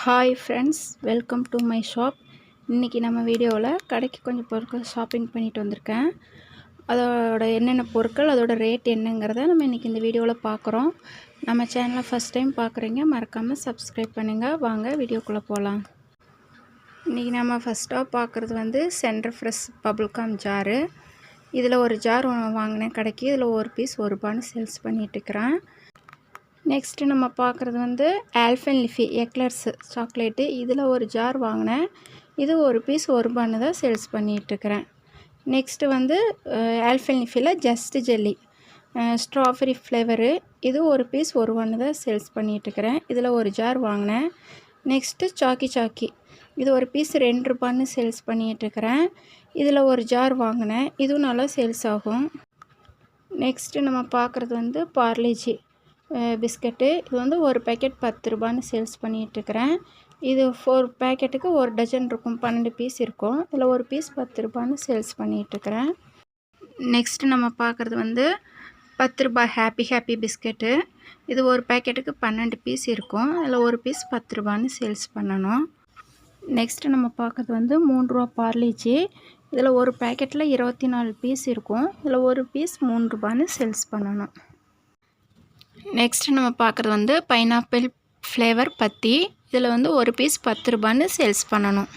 Hi friends, welcome to my shop. இன்றைக்கி நம்ம வீடியோவில் கடைக்கு கொஞ்சம் பொருட்கள் ஷாப்பிங் பண்ணிட்டு வந்திருக்கேன். அதோட என்னென்ன பொருட்கள், அதோட ரேட் என்னங்கிறத நம்ம இன்றைக்கி இந்த வீடியோவில் பார்க்குறோம். நம்ம சேனலை ஃபஸ்ட் டைம் பார்க்குறீங்க, மறக்காமல் சப்ஸ்கிரைப் பண்ணுங்கள். வாங்க வீடியோக்குள்ளே போகலாம். இன்றைக்கி நம்ம ஃபஸ்ட்டாக பார்க்குறது சென்டர் ஃப்ரெஷ் பபுள்காம் ஜாரு. இதில் ஒரு ஜார் வாங்கினேன் கடைக்கு. இதில் ஒரு பீஸ் ₹1 சேல்ஸ் பண்ணிகிட்ருக்கிறேன். நெக்ஸ்ட்டு நம்ம பார்க்குறது ஆல்பென்லிபே எக்லர்ஸ் சாக்லேட்டு. இதில் ஒரு ஜார் வாங்கினேன். இது ஒரு பீஸ் ₹1 தான் சேல்ஸ் பண்ணிகிட்ருக்கிறேன். நெக்ஸ்ட்டு ஆல்பென்லிபேயில் ஜஸ்ட் ஜெல்லி ஸ்ட்ராபெரி ஃப்ளேவரு. இது ஒரு பீஸ் ₹1 தான் சேல்ஸ் பண்ணிகிட்ருக்கிறேன். இதில் ஒரு ஜார் வாங்கினேன். நெக்ஸ்ட்டு சாக்கி இது ஒரு பீஸ் ₹2 சேல்ஸ் பண்ணிகிட்ருக்கிறேன். இதில் ஒரு ஜார் வாங்கினேன். இதுவும் நல்லா சேல்ஸ் ஆகும். நெக்ஸ்ட்டு நம்ம பார்க்குறது பார்லேஜி பிஸ்கட்டு. இது ஒரு பேக்கெட் ₹10 சேல்ஸ் பண்ணிகிட்ருக்கிறேன். இது 4 பேக்கெட்டுக்கு 1 டஜன் இருக்கும், 12 பீஸ் இருக்கும். இதில் ஒரு பீஸ் ₹10 சேல்ஸ் பண்ணிகிட்ருக்கிறேன். நெக்ஸ்ட்டு நம்ம பார்க்குறது ₹10 ஹாப்பி பிஸ்கட்டு. இது ஒரு பேக்கெட்டுக்கு 12 பீஸ் இருக்கும். இதில் ஒரு பீஸ் ₹10 சேல்ஸ் பண்ணணும். நெக்ஸ்ட்டு நம்ம பார்க்குறது ₹3 பார்லேஜி. இதில் ஒரு பேக்கெட்டில் 24 பீஸ் இருக்கும். இதில் ஒரு பீஸ் ₹3 சேல்ஸ் பண்ணணும். நெக்ஸ்ட்டு நம்ம பார்க்குறது பைனாப்பிள் ஃப்ளேவர் பத்தி. இதில் ஒரு பீஸ் ₹10 சேல்ஸ் பண்ணணும்.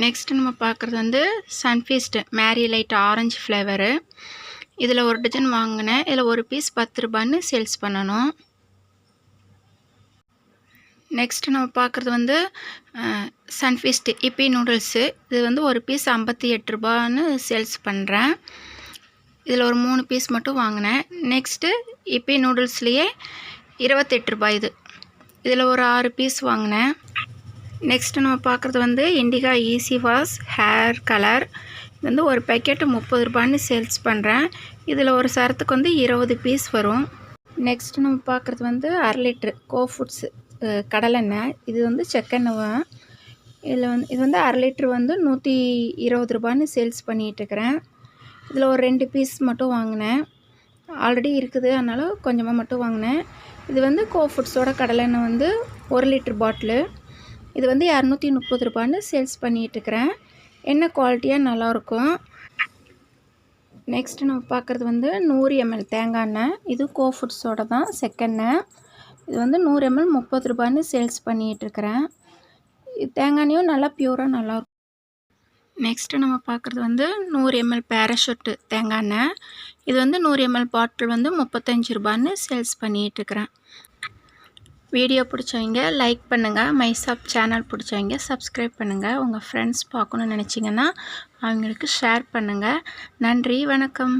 நெக்ஸ்ட்டு நம்ம பார்க்குறது Sunfeast Marie light orange flavour. இதில் 1 டஜன் வாங்கினேன். இதில் ஒரு பீஸ் ₹10 சேல்ஸ் பண்ணணும். நெக்ஸ்ட்டு நம்ம பார்க்குறது சன்ஃபீஸ்ட் இப்பி நூடுல்ஸு. இது ஒரு பீஸ் ₹58 சேல்ஸ் பண்ணுறேன். இதில் ஒரு 3 பீஸ் மட்டும் வாங்கினேன். நெக்ஸ்ட்டு இப்பி நூடுல்ஸ்லேயே ₹28 இது. இதில் ஒரு 6 பீஸ் வாங்கினேன். நெக்ஸ்ட்டு நம்ம பார்க்குறது Indica easy wash hair colour. இது ஒரு பேக்கெட்டு ₹30 சேல்ஸ் பண்ணுறேன். இதில் ஒரு சரத்துக்கு 20 பீஸ் வரும். நெக்ஸ்ட்டு நம்ம பார்க்குறது அரை லிட்ரு கோ ஃபுட்ஸ் கடலெண்ணெய். இது செக்கெண்ணெய். இதில் இது அரை லிட்ரு ₹120 சேல்ஸ் பண்ணிகிட்ருக்கிறேன். இதில் ஒரு 2 பீஸ் மட்டும் வாங்கினேன். ஆல்ரெடி இருக்குது, அதனால் கொஞ்சமாக மட்டும் வாங்கினேன். இது கோ ஃபுட்ஸோட கடலெண்ணெய் 1 லிட்டர் பாட்டிலு. இது ₹230 சேல்ஸ் பண்ணிகிட்ருக்கிறேன். எண்ணெய் குவாலிட்டியாக நல்லாயிருக்கும். நெக்ஸ்ட்டு நம்ம பார்க்குறது 100 ml தேங்காய் எண்ணெய். இது கோ ஃபுட்ஸோட தான் செக்கெண்ணெய். இது 100 ml ₹30 சேல்ஸ் பண்ணிகிட்ருக்கிறேன். தேங்காய் எண்ணெயும் நல்லா பியூராக நல்லாயிருக்கும். நெக்ஸ்ட்டு நம்ம பார்க்குறது 100 ml பேராஷூட் தேங்காய் எண்ணெய். இது 100 ml பாட்டில் ₹35 சேல்ஸ் பண்ணிகிட்ருக்கிறேன். வீடியோ பிடிச்சவங்க லைக் பண்ணுங்கள். மைஷாப் சேனல் பிடிச்சவங்க சப்ஸ்கிரைப் பண்ணுங்கள். உங்கள் ஃப்ரெண்ட்ஸ் பார்க்கணுன்னு நினச்சிங்கன்னா அவங்களுக்கு ஷேர் பண்ணுங்கள். நன்றி, வணக்கம்.